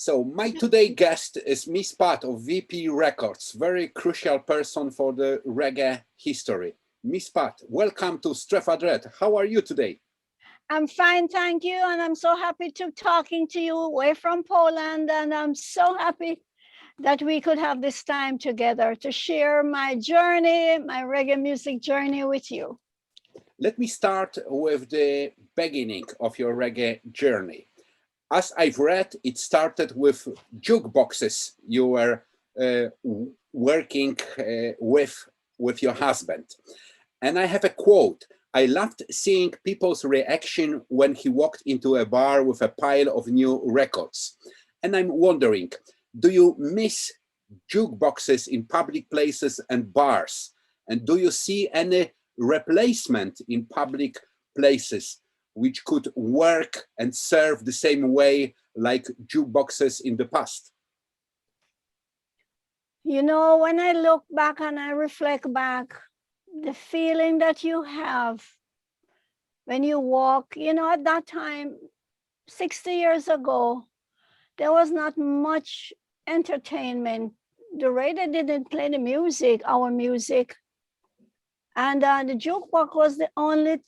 So my today guest is Miss Pat of VP Records, very crucial person for the reggae history. Miss Pat, welcome to Strefa Dread. How are you today? I'm fine, thank you. And I'm so happy to talking to you away from Poland. And I'm so happy that we could have this time together to share my journey, my reggae music journey with you. Let me start with the beginning of your reggae journey. As I've read, it started with jukeboxes you were working with your husband. And I have a quote. I loved seeing people's reaction when he walked into a bar with a pile of new records. And I'm wondering, do you miss jukeboxes in public places and bars? And do you see any replacement in public places which could work and serve the same way like jukeboxes in the past? You know, when I look back and I reflect back, the feeling that you have when you walk, you know, at that time, 60 years ago, there was not much entertainment. The radio didn't play the music, our music. And the jukebox was the only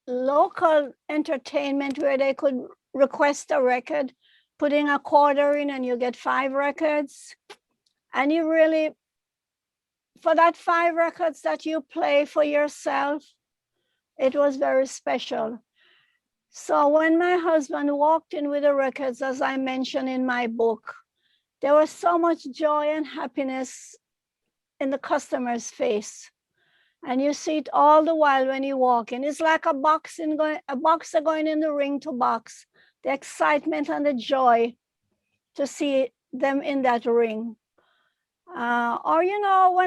local entertainment where they could request a record, putting a quarter in and you get 5 records. And you really, for that 5 records that you play for yourself, it was very special. So when my husband walked in with the records, as I mentioned in my book, there was so much joy and happiness in the customer's face. And you see it all the while when you walk in. It's like a boxer going in the ring to box. The excitement and the joy to see them in that ring. Or, you know,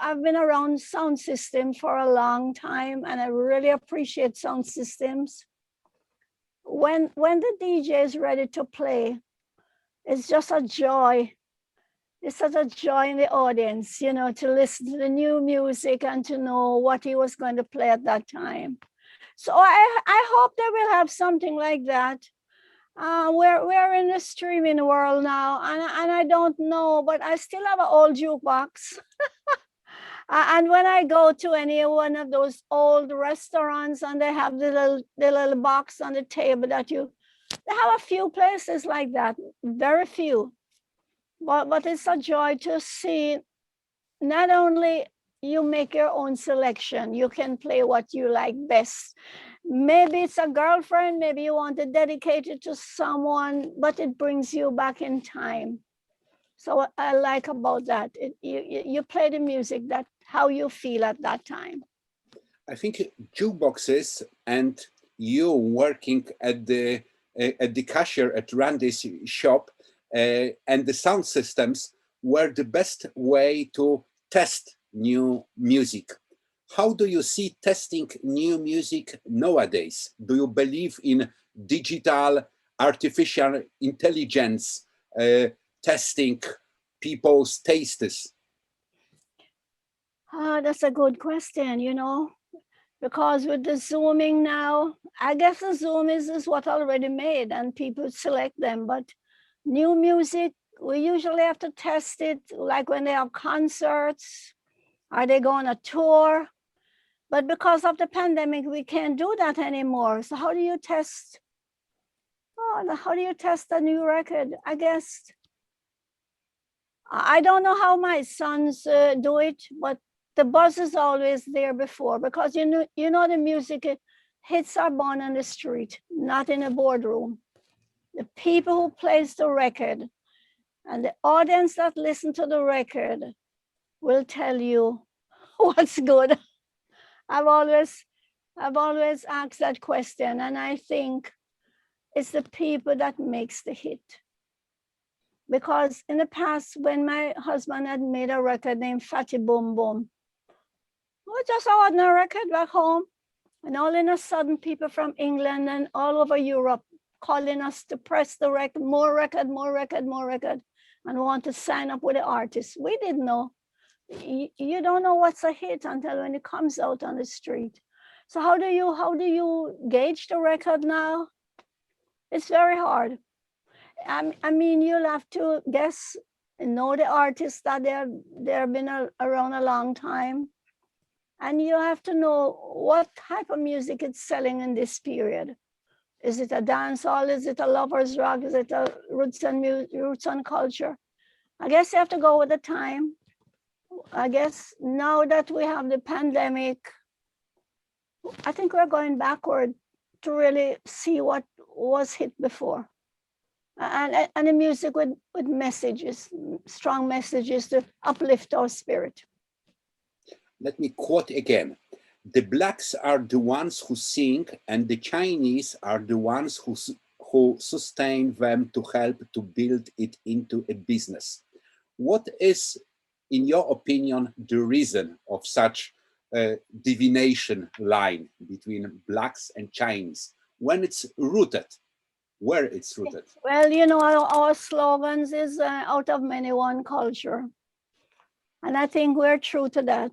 I've been around sound system for a long time and I really appreciate sound systems. When the DJ is ready to play, it's just a joy. It's such a joy in the audience, you know, to listen to the new music and to know what he was going to play at that time. So I hope they will have something like that. We're in the streaming world now, and I don't know, but I still have an old jukebox. And when I go to any one of those old restaurants and they have the little box on the table they have a few places like that, very few. But it's a joy to see not only you make your own selection, you can play what you like best. Maybe it's a girlfriend, maybe you want to dedicate it to someone, but it brings you back in time. So what I like about that, you play the music that how you feel at that time. I think jukeboxes and you working at the cashier at Randy's shop and the sound systems were the best way to test new music. How do you see testing new music nowadays? Do you believe in digital artificial intelligence testing people's tastes? That's a good question, you know, because with the zooming now, I guess the zoom is what already made and people select them, but new music, we usually have to test it like when they have concerts, or they go on a tour. But because of the pandemic, we can't do that anymore. So how do you test? How do you test a new record? I guess, I don't know how my sons do it, but the buzz is always there before, because you know the music hits are born on the street, not in a boardroom. The people who plays the record and the audience that listen to the record will tell you what's good. I've always asked that question, and I think it's the people that makes the hit. Because in the past, when my husband had made a record named Fatty Boom Boom, well, just an ordinary record back home, and all in a sudden, people from England and all over Europe calling us to press the record, more record, more record, more record, and want to sign up with the artist. We didn't know. You don't know what's a hit until when it comes out on the street. So how do you gauge the record now? It's very hard. I mean, you'll have to guess, know the artists that they've been around a long time, and you have to know what type of music it's selling in this period. Is it a dance hall? Is it a lovers rock? Is it a roots and culture? I guess you have to go with the time. I guess now that we have the pandemic, I think we're going backward to really see what was hit before. And the music with messages, strong messages to uplift our spirit. Let me quote again. The blacks are the ones who sing, and the Chinese are the ones who sustain them to help to build it into a business. What is, in your opinion, the reason of such a divination line between blacks and Chinese when it's rooted, where it's rooted? Well, you know, our slogans is out of many one culture. And I think we're true to that.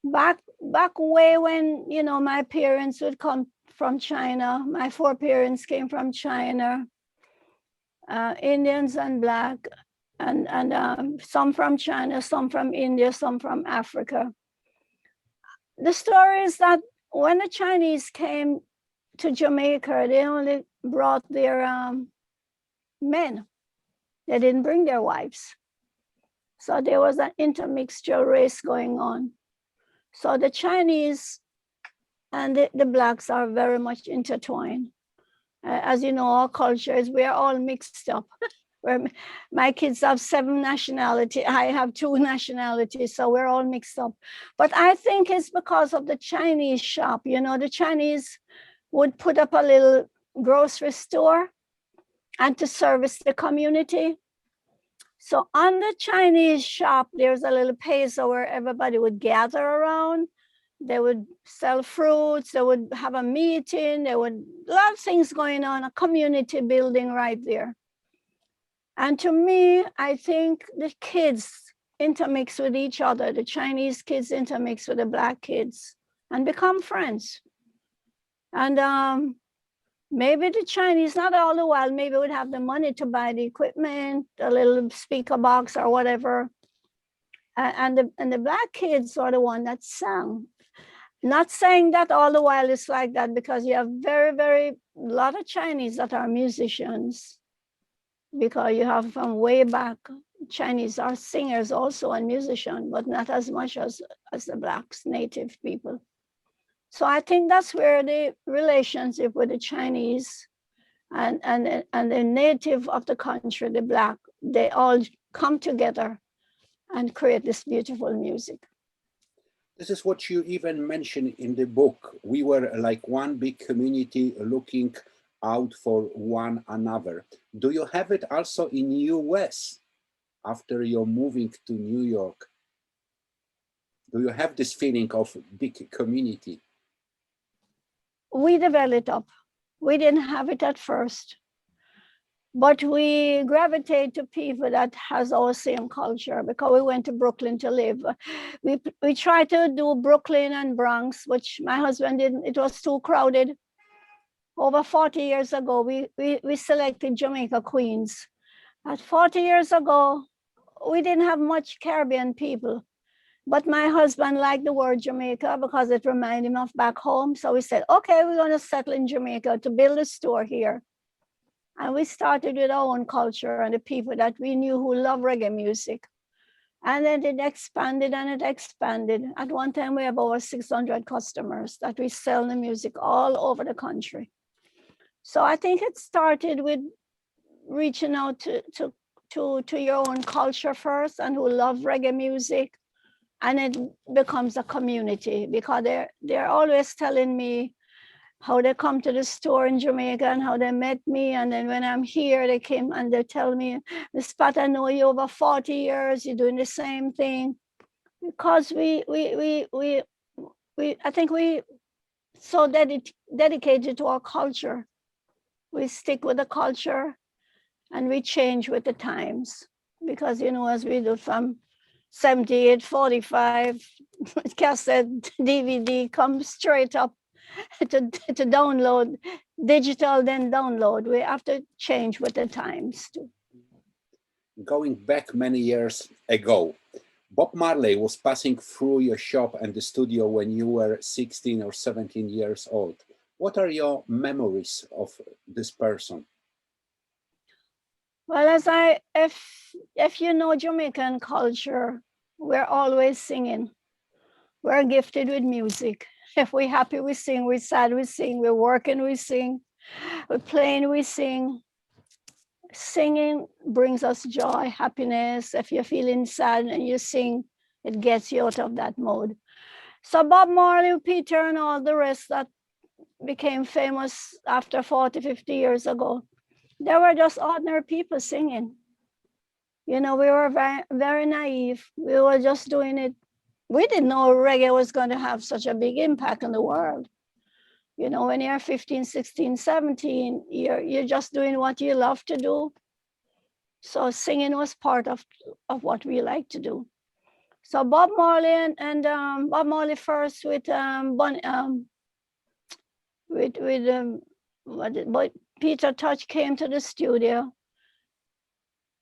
Back way when, you know, my parents would come from China, my foreparents came from China, Indians and black, and some from China, some from India, some from Africa. The story is that when the Chinese came to Jamaica, they only brought their men. They didn't bring their wives. So there was an intermixture race going on. So the Chinese and the blacks are very much intertwined. As you know, our cultures, we are all mixed up. My kids have 7 nationalities. I have 2 nationalities, so we're all mixed up. But I think it's because of the Chinese shop. You know, the Chinese would put up a little grocery store and to service the community. So on the Chinese shop, there's a little peso where everybody would gather around. They would sell fruits. They would have a meeting. There would a lot of things going on, a community building right there. And to me, I think the kids intermix with each other. The Chinese kids intermix with the black kids and become friends. And maybe the Chinese, not all the while, maybe would have the money to buy the equipment, a little speaker box or whatever. And the black kids are the one that sang. Not saying that all the while it's like that, because you have very lot of Chinese that are musicians, because you have from way back, Chinese are singers also and musicians, but not as much as the blacks, native people. So I think that's where the relationship with the Chinese and the native of the country, the black, they all come together and create this beautiful music. This is what you even mentioned in the book. We were like one big community looking out for one another. Do you have it also in US after you're moving to New York? Do you have this feeling of big community? We developed up. We didn't have it at first, but we gravitate to people that has our same culture, because we went to Brooklyn to live. We tried to do Brooklyn and Bronx, which my husband didn't. It was too crowded. Over 40 years ago, we selected Jamaica, Queens. At 40 years ago, we didn't have much Caribbean people. But my husband liked the word Jamaica because it reminded him of back home. So we said, okay, we're going to settle in Jamaica to build a store here. And we started with our own culture and the people that we knew who love reggae music. And then it expanded and it expanded. At one time, we have over 600 customers that we sell the music all over the country. So I think it started with reaching out to your own culture first and who love reggae music. And it becomes a community, because they're always telling me how they come to the store in Jamaica and how they met me. And then when I'm here, they came and they tell me, Miss Pat, I know you over 40 years, you're doing the same thing. Because I think we so dedicated to our culture. We stick with the culture and we change with the times. Because, you know, as we do from 78, 45, cassette, DVD comes straight up. to download digital, then download. We have to change with the times too. Going back many years ago, Bob Marley was passing through your shop and the studio when you were 16 or 17 years old. What are your memories of this person? Well, if you know Jamaican culture, we're always singing. We're gifted with music. If we're happy, we sing. We're sad, we sing. We're working, we sing. We're playing, we sing. Singing brings us joy, happiness. If you're feeling sad and you sing, it gets you out of that mode. So Bob Marley, Peter, and all the rest that became famous after 40, 50 years ago, they were just ordinary people singing. You know, we were very, very naive. We were just doing it. We didn't know reggae was going to have such a big impact on the world. You know, when you're 15, 16, 17, you're just doing what you love to do. So singing was part of what we like to do. So Bob Marley and Bob Marley first with but Peter Touch came to the studio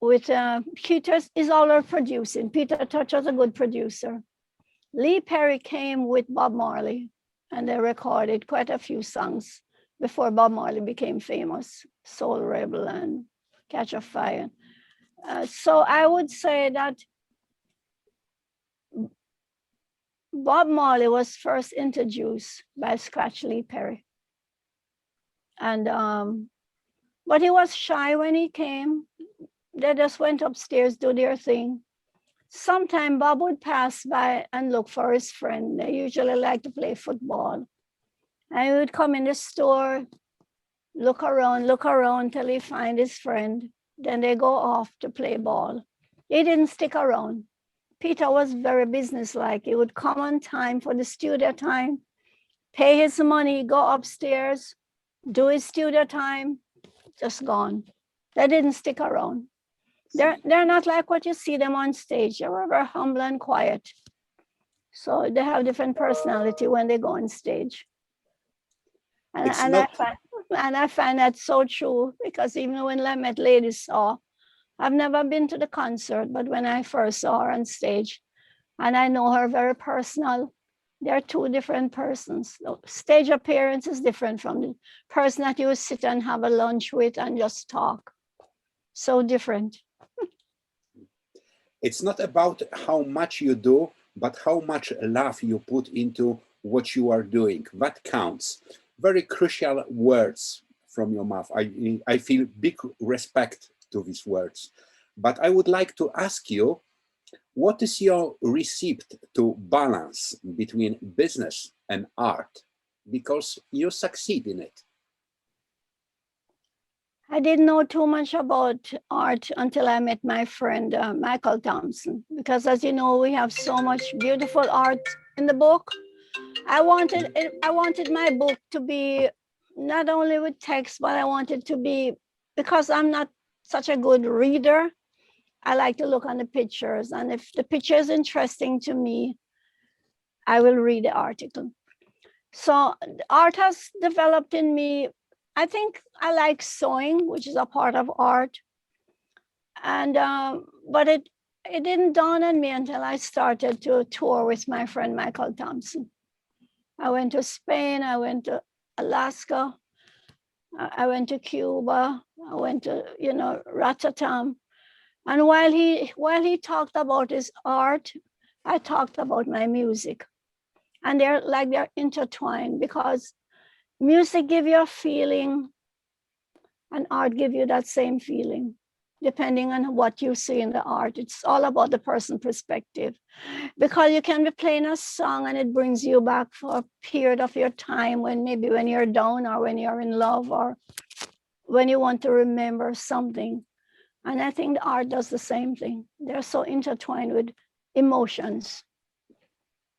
with Peter is all our producing. Peter Touch was a good producer. Lee Perry came with Bob Marley, and they recorded quite a few songs before Bob Marley became famous. Soul Rebel and Catch a Fire. So I would say that Bob Marley was first introduced by Scratch Lee Perry. And but he was shy when he came. They just went upstairs, do their thing. Sometime Bob would pass by and look for his friend. They usually like to play football. And he would come in the store, look around till he find his friend. Then they go off to play ball. He didn't stick around. Peter was very businesslike. He would come on time for the studio time, pay his money, go upstairs, do his studio time, just gone. They didn't stick around. They're not like what you see them on stage. They're very humble and quiet. So they have different personality when they go on stage. And I find that so true, because even when I met Lady Saw, I've never been to the concert, but when I first saw her on stage, and I know her very personal, they're two different persons. The stage appearance is different from the person that you sit and have a lunch with and just talk. So different. It's not about how much you do, but how much love you put into what you are doing. That counts. Very crucial words from your mouth. I feel big respect to these words. But I would like to ask you, what is your recipe to balance between business and art? Because you succeed in it. I didn't know too much about art until I met my friend, Michael Thompson, because as you know, we have so much beautiful art in the book. I wanted my book to be not only with text, but I wanted to be, because I'm not such a good reader, I like to look on the pictures. And if the picture is interesting to me, I will read the article. So art has developed in me. I think I like sewing, which is a part of art. And but it didn't dawn on me until I started to tour with my friend Michael Thompson. I went to Spain, I went to Alaska, I went to Cuba, I went to, Rotterdam. And while he talked about his art, I talked about my music. And they're intertwined, because music give you a feeling and art give you that same feeling, depending on what you see in the art. It's all about the person perspective, because you can be playing a song and it brings you back for a period of your time when you're down, or when you're in love, or when you want to remember something. And I think the art does the same thing. They're so intertwined with emotions.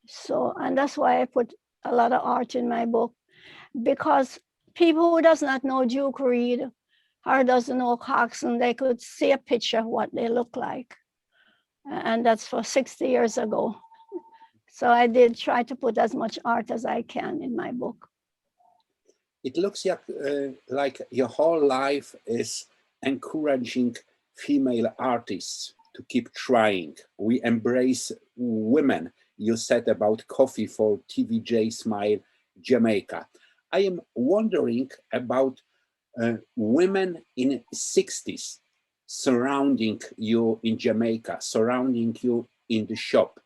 So, and that's why I put a lot of art in my book, because people who does not know Duke Reed or doesn't know Coxsone, they could see a picture of what they look like. And that's for 60 years ago. So I did try to put as much art as I can in my book. It looks like your whole life is encouraging female artists to keep trying. We embrace women. You said about coffee for TVJ Smile Jamaica. I am wondering about women in 60s surrounding you in Jamaica, surrounding you in the shop.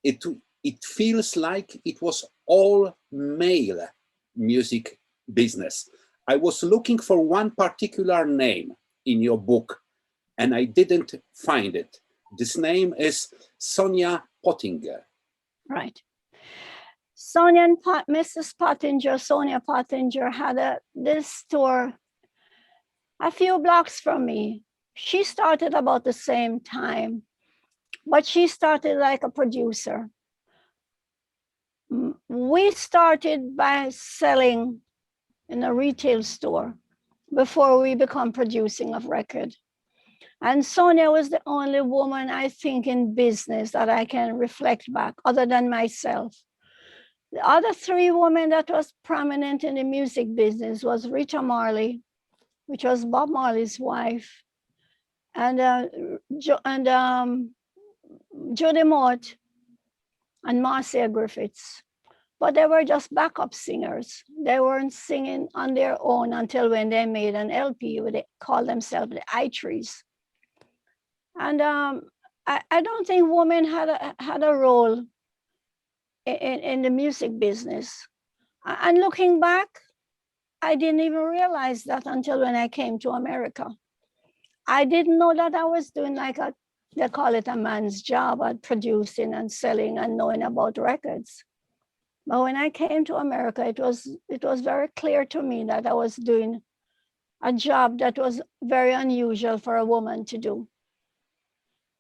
It, it feels like it was all male music business. I was looking for one particular name in your book and I didn't find it. This name is Sonia Pottinger. Right. Sonia and Mrs. Pottinger, Sonia Pottinger, had this store a few blocks from me. She started about the same time, but she started like a producer. We started by selling in a retail store before we become producing of record. And Sonia was the only woman, I think, in business that I can reflect back, other than myself. The other three women that was prominent in the music business was Rita Marley, which was Bob Marley's wife, and Judy Mott and Marcia Griffiths. But they were just backup singers. They weren't singing on their own until when they made an LP, where they called themselves the I-Trees. And I don't think women had a role in the music business. And looking back, I didn't even realize that until when I came to America. I didn't know that I was doing they call it a man's job at producing and selling and knowing about records. But when I came to America, it was very clear to me that I was doing a job that was very unusual for a woman to do.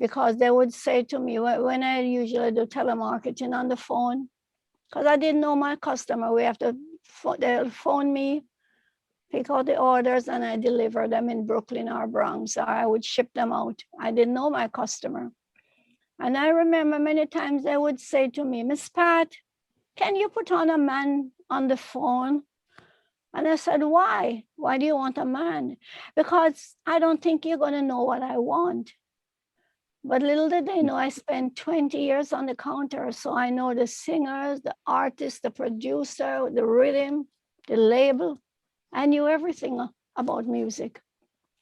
Because they would say to me, when I usually do telemarketing on the phone, because I didn't know my customer, they'll phone me, pick out the orders, and I deliver them in Brooklyn or Bronx, or I would ship them out. I didn't know my customer. And I remember many times they would say to me, Miss Pat, can you put on a man on the phone? And I said, why? Why do you want a man? Because I don't think you're going to know what I want. But little did they know, I spent 20 years on the counter. So I know the singers, the artist, the producer, the rhythm, the label. I knew everything about music.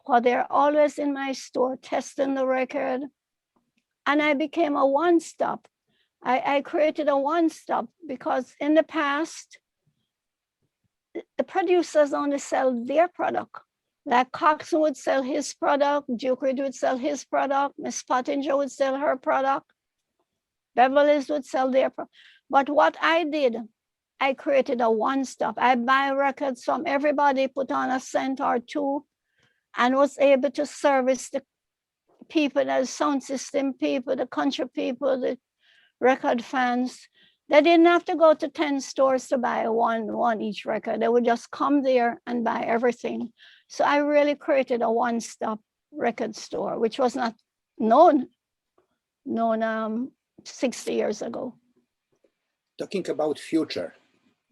Well, they're always in my store testing the record. And I became a one-stop. I created a one-stop because in the past, the producers only sell their product. Like Coxon would sell his product, Duke Reid would sell his product, Miss Pottinger would sell her product, Beverly's would sell their product. But what I did, I created a one-stop. I buy records from everybody, put on a cent or two, and was able to service the people, the sound system people, the country people, the record fans. They didn't have to go to 10 stores to buy one each record. They would just come there and buy everything. So I really created a one-stop record store, which was not known 60 years ago. Talking about future,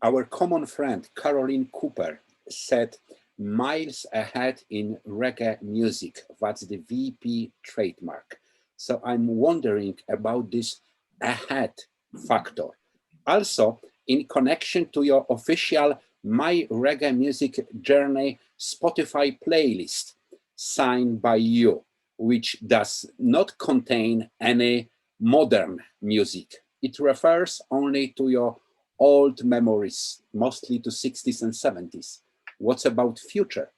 our common friend Caroline Cooper said, miles ahead in reggae music. That's the VP trademark. So I'm wondering about this ahead factor. Also, in connection to your official My Reggae Music Journey Spotify playlist signed by you, which does not contain any modern music. It refers only to your old memories, mostly to 60s and 70s. What's about future?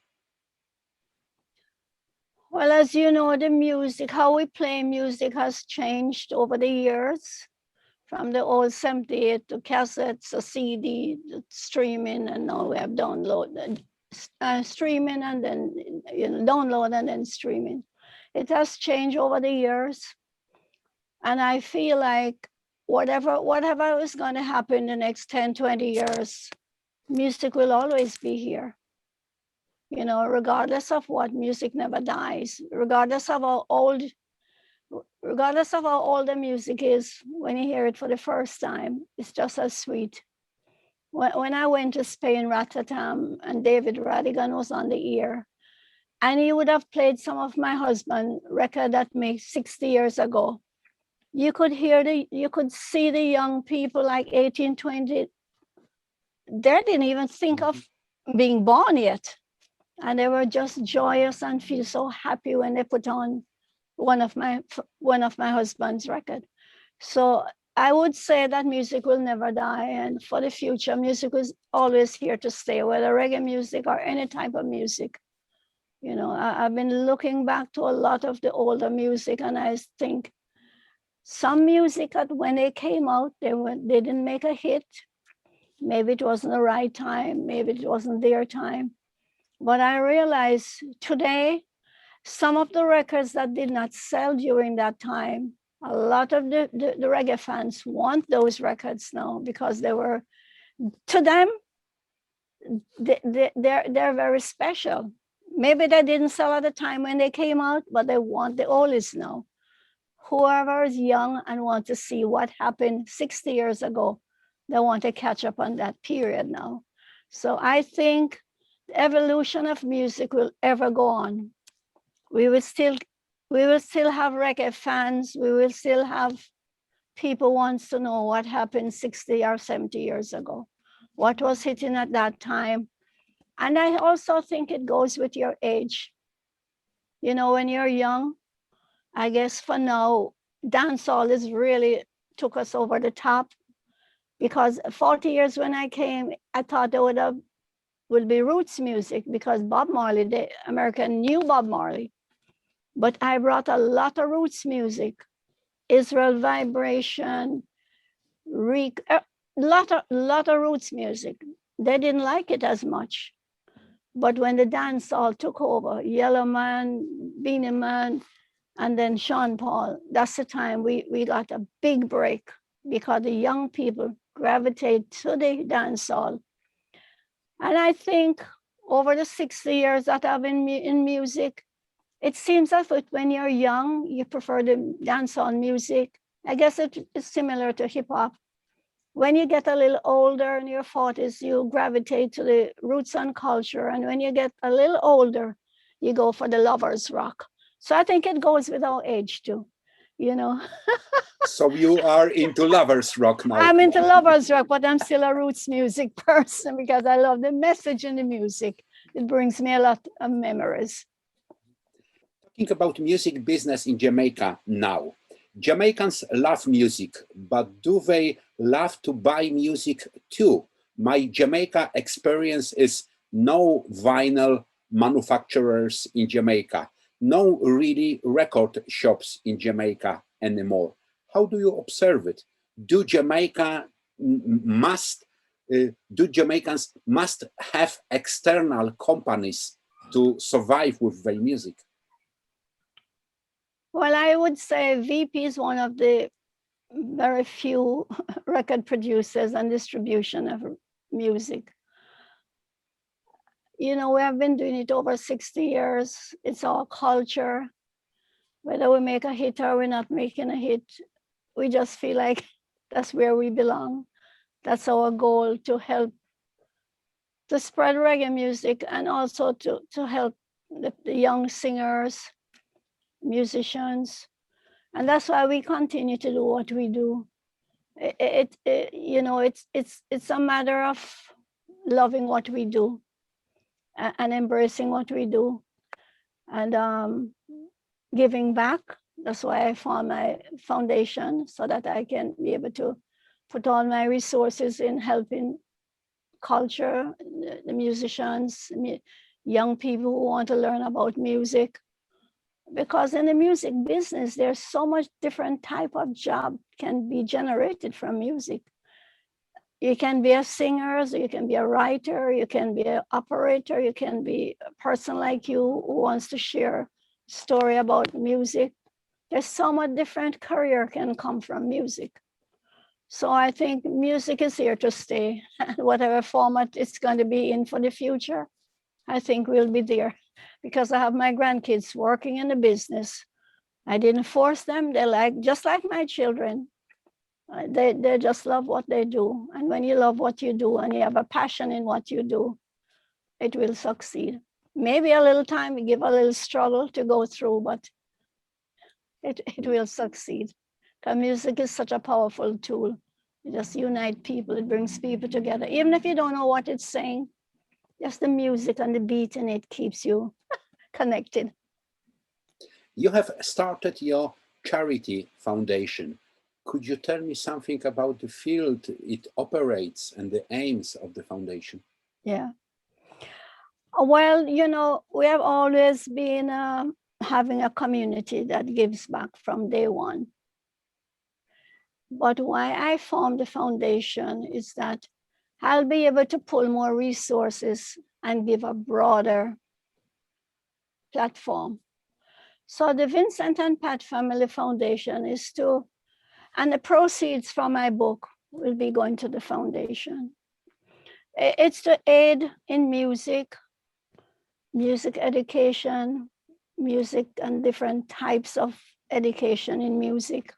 Well, as you know, the music, how we play music has changed over the years, from the old 78 to cassettes, a CD, streaming, and now we have download, streaming, and then download and then streaming. It has changed over the years, and I feel like whatever is going to happen in the next 10, 20 years, music will always be here. Regardless of what, music never dies. Regardless of how old the music is, when you hear it for the first time, it's just as sweet. when I went to Spain, Rotterdam, and David Radigan was on the ear, and he would have played some of my husband's record that made 60 years ago. You could you could see the young people like 18, 20, they didn't even think of being born yet. And they were just joyous and feel so happy when they put on one of my husband's record. So I would say that music will never die, and for the future, music is always here to stay, whether reggae music or any type of music. You know, I've been looking back to a lot of the older music, and I think some music that when they came out, they didn't make a hit. Maybe it wasn't the right time, maybe it wasn't their time. But I realize today, some of the records that did not sell during that time, a lot of the reggae fans want those records now because they were, to them, they're very special. Maybe they didn't sell at the time when they came out, but they want the oldies now. Whoever is young and want to see what happened 60 years ago, they want to catch up on that period now. So I think the evolution of music will ever go on. We will still have reggae fans. We will still have people wants to know what happened 60 or 70 years ago, what was hitting at that time. And I also think it goes with your age. You know, when you're young, I guess for now, dancehall is really took us over the top, because 40 years when I came, I thought there would be roots music because Bob Marley, the American knew Bob Marley. But I brought a lot of roots music, Israel Vibration, lot of roots music. They didn't like it as much. But when the dance all took over, Yellow Man, Beanie Man, and then Sean Paul, that's the time we got a big break because the young people gravitate to the dance hall. And I think over the 60 years that I've been in music, it seems as if when you're young, you prefer the dancehall music. I guess it's similar to hip hop. When you get a little older in your 40s, you gravitate to the roots and culture. And when you get a little older, you go for the lovers rock. So I think it goes with our age too, you know. So you are into lovers rock now? I'm into lovers rock, but I'm still a roots music person because I love the message in the music. It brings me a lot of memories. Talking about music business in Jamaica now. Jamaicans love music, but do they love to buy music too? My Jamaica experience is no vinyl manufacturers in Jamaica, no really record shops in Jamaica anymore. How do you observe it? Do Jamaicans must have external companies to survive with their music? Well, I would say VP is one of the very few record producers and distribution of music. You know, we have been doing it over 60 years. It's our culture. Whether we make a hit or we're not making a hit, we just feel like that's where we belong. That's our goal, to help to spread reggae music and also to help the young singers, musicians. And that's why we continue to do what we do. You know, it's a matter of loving what we do and embracing what we do and giving back. That's why I formed my foundation, so that I can be able to put all my resources in helping culture, the musicians, young people who want to learn about music. Because in the music business, there's so much different type of job can be generated from music. You can be a singer, so you can be a writer, you can be an operator, you can be a person like you who wants to share story about music. There's so much different career can come from music. So I think music is here to stay. Whatever format it's going to be in for the future, I think we'll be there. Because I have my grandkids working in the business. I didn't force them. They're like, just like my children. They just love what they do. And when you love what you do and you have a passion in what you do, it will succeed. Maybe a little time, you give a little struggle to go through, but it will succeed. Because music is such a powerful tool. It just unites people, it brings people together. Even if you don't know what it's saying, just the music and the beat in it keeps you connected. You have started your charity foundation. Could you tell me something about the field it operates and the aims of the foundation? Yeah. Well, we have always been having a community that gives back from day one. But why I formed the foundation is that I'll be able to pull more resources and give a broader platform. So the Vincent and Pat Family Foundation is to, and the proceeds from my book will be going to the foundation. It's to aid in music education, music and different types of education in music,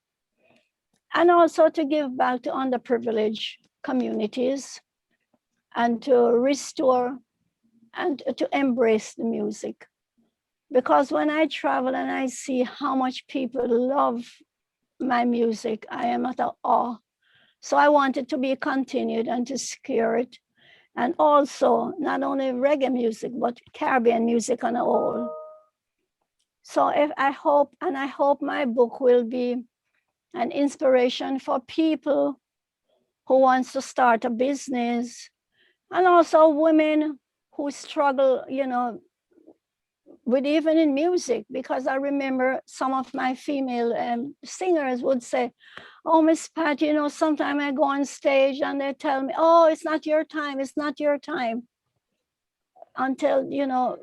and also to give back to underprivileged communities and to restore and to embrace the music. Because when I travel and I see how much people love my music, I am at awe. So I want it to be continued and to secure it. And also not only reggae music, but Caribbean music on a whole. So if I hope my book will be an inspiration for people who wants to start a business, and also women who struggle, with even in music, because I remember some of my female singers would say, "Oh, Miss Pat, sometimes I go on stage and they tell me, oh, it's not your time, it's not your time." Until,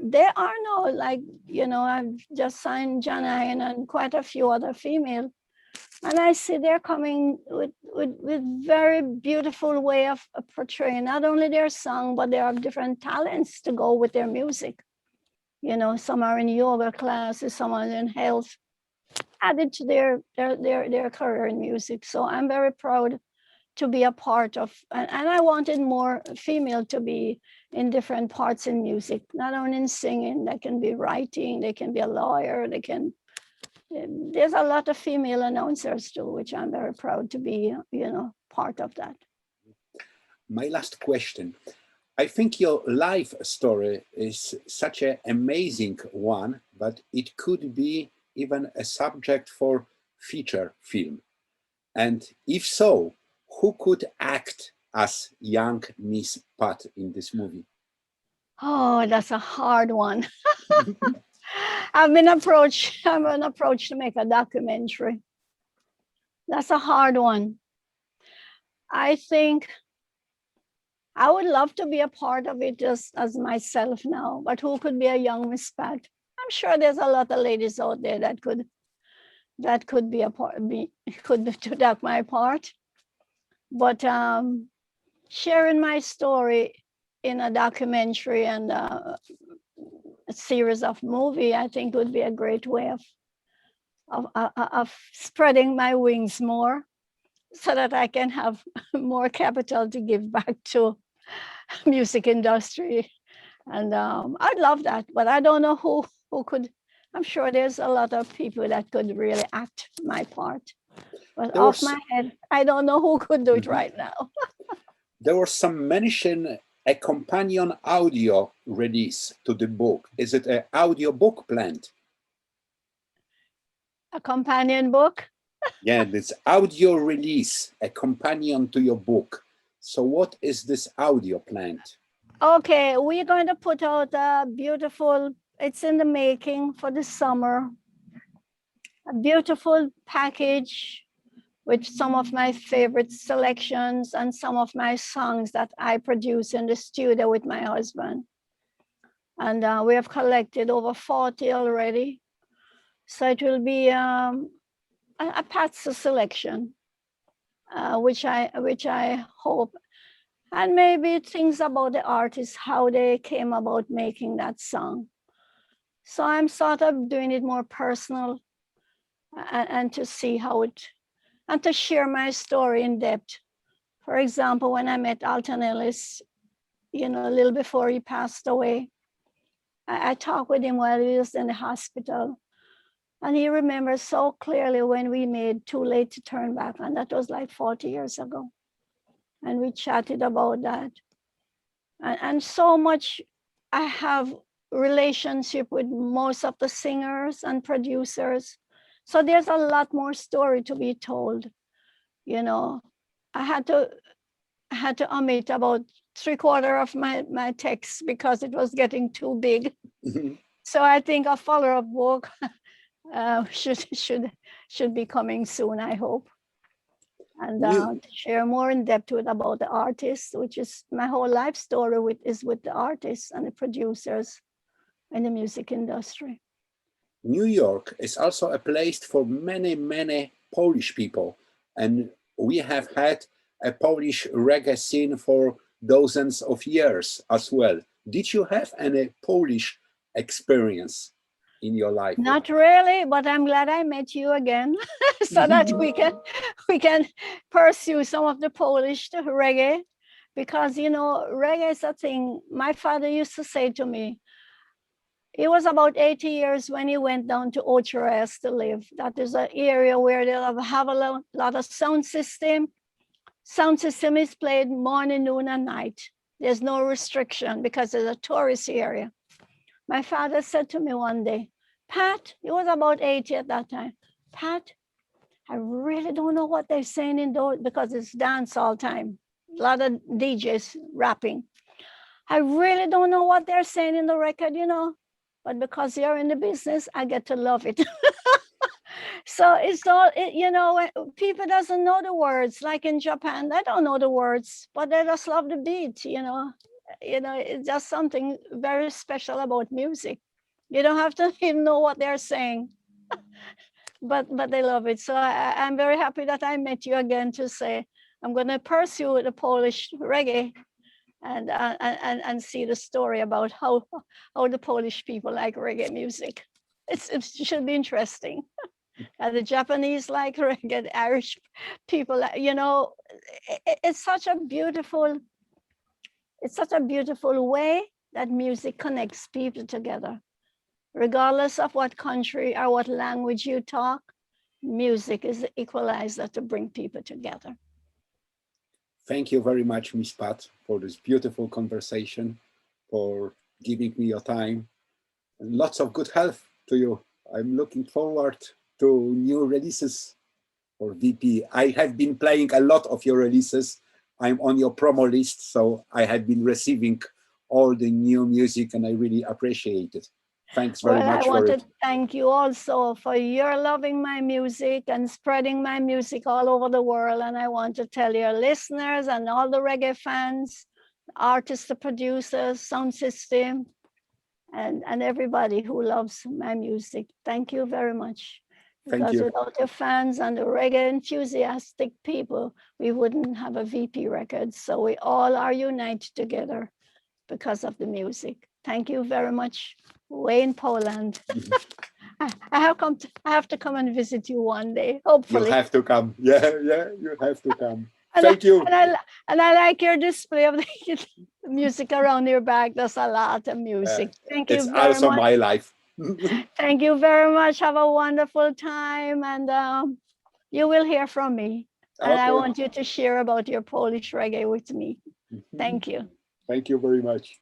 there are no, like, I've just signed Janine and quite a few other female. And I see they're coming with very beautiful way of portraying not only their song, but they have different talents to go with their music. Some are in yoga classes, some are in health, added to their career in music. So I'm very proud to be a part of, and I wanted more female to be in different parts in music, not only in singing, they can be writing, they can be a lawyer, there's a lot of female announcers too, which I'm very proud to be, part of that. My last question. I think your life story is such an amazing one, but it could be even a subject for feature film. And if so, who could act as young Miss Pat in this movie? Oh, that's a hard one. I've been approached to make a documentary. That's a hard one. I think I would love to be a part of it just as myself now, but who could be a young Miss Pat? I'm sure there's a lot of ladies out there that could be a part, could to that my part. But sharing my story in a documentary and a series of movie, I think would be a great way of spreading my wings more, so that I can have more capital to give back to music industry. And I'd love that, but I don't know who could. I'm sure there's a lot of people that could really act my part. But There off was my head, I don't know who could do it right now. there was some mention a companion audio release to the book. Is it an audio book planned? A companion book? Yeah, this audio release, a companion to your book. So what is this audio planned? Okay, we're going to put out a beautiful, it's in the making for the summer, a beautiful package with some of my favorite selections and some of my songs that I produce in the studio with my husband. And we have collected over 40 already. So it will be a Patsa selection, which I hope, and maybe things about the artist, how they came about making that song. So I'm sort of doing it more personal, and to see how it and to share my story in depth. For example, when I met Alton Ellis, you know, a little before he passed away, I talked with him while he was in the hospital. And he remembers so clearly when we made Too Late to Turn Back, and that was like 40 years ago. And we chatted about that. And so much, I have relationship with most of the singers and producers. So there's a lot more story to be told. You know, I had to omit about 3/4 of my text because it was getting too big. So I think a follow-up book should be coming soon, I hope. And You, to share more in depth with about the artists, which is my whole life story is with the artists and the producers in the music industry. New York is also a place for many, many Polish people. And we have had a Polish reggae scene for dozens of years as well. Did you have any Polish experience in your life? Not really, but I'm glad I met you again so that we can pursue some of the Polish reggae, because you know reggae is a thing. My father used to say to me, he was about 80 years when he went down to Ocherest to live. That is an area where they have a lot of sound system. Sound system is played morning, noon, and night. There's no restriction because it's a tourist area. My father said to me one day, Pat, he was about 80 at that time. Pat, I really don't know what they're saying in those, because it's dance all time. A lot of DJs rapping. I really don't know what they're saying in the record, you know, but because you're in the business, I get to love it. So it's all, you know, when people doesn't know the words, like in Japan, they don't know the words, but they just love the beat, you know. You know, it's just something very special about music. You don't have to even know what they're saying, but they love it. So I'm very happy that I met you again to say I'm going to pursue the Polish reggae and see the story about how the Polish people like reggae music. It should be interesting. The Japanese like reggae, the Irish people, you know, it's such a beautiful way that music connects people together. Regardless of what country or what language you talk, music is the equalizer to bring people together. Thank you very much, Miss Pat, for this beautiful conversation, for giving me your time, and lots of good health to you. I'm looking forward to new releases for VP. I have been playing a lot of your releases. I'm on your promo list, so I have been receiving all the new music and I really appreciate it. Thanks very much I want for to it. thank you also for your loving my music and spreading my music all over the world. And I want to tell your listeners and all the reggae fans, artists, the producers, sound system, and everybody who loves my music. Thank you very much. Thank Because you. without your fans and the reggae enthusiastic people, we wouldn't have a VP record. So we all are united together because of the music. Thank you very much, way in Poland. I have to come and visit you one day, hopefully. You have to come. Yeah, you have to come. Thank you. And I like your display of the music around your bag. There's a lot of music. Thank you It's very also much. my life. Thank you very much. Have a wonderful time. And you will hear from me. And I want you to share about your Polish reggae with me. Thank you. Thank you very much.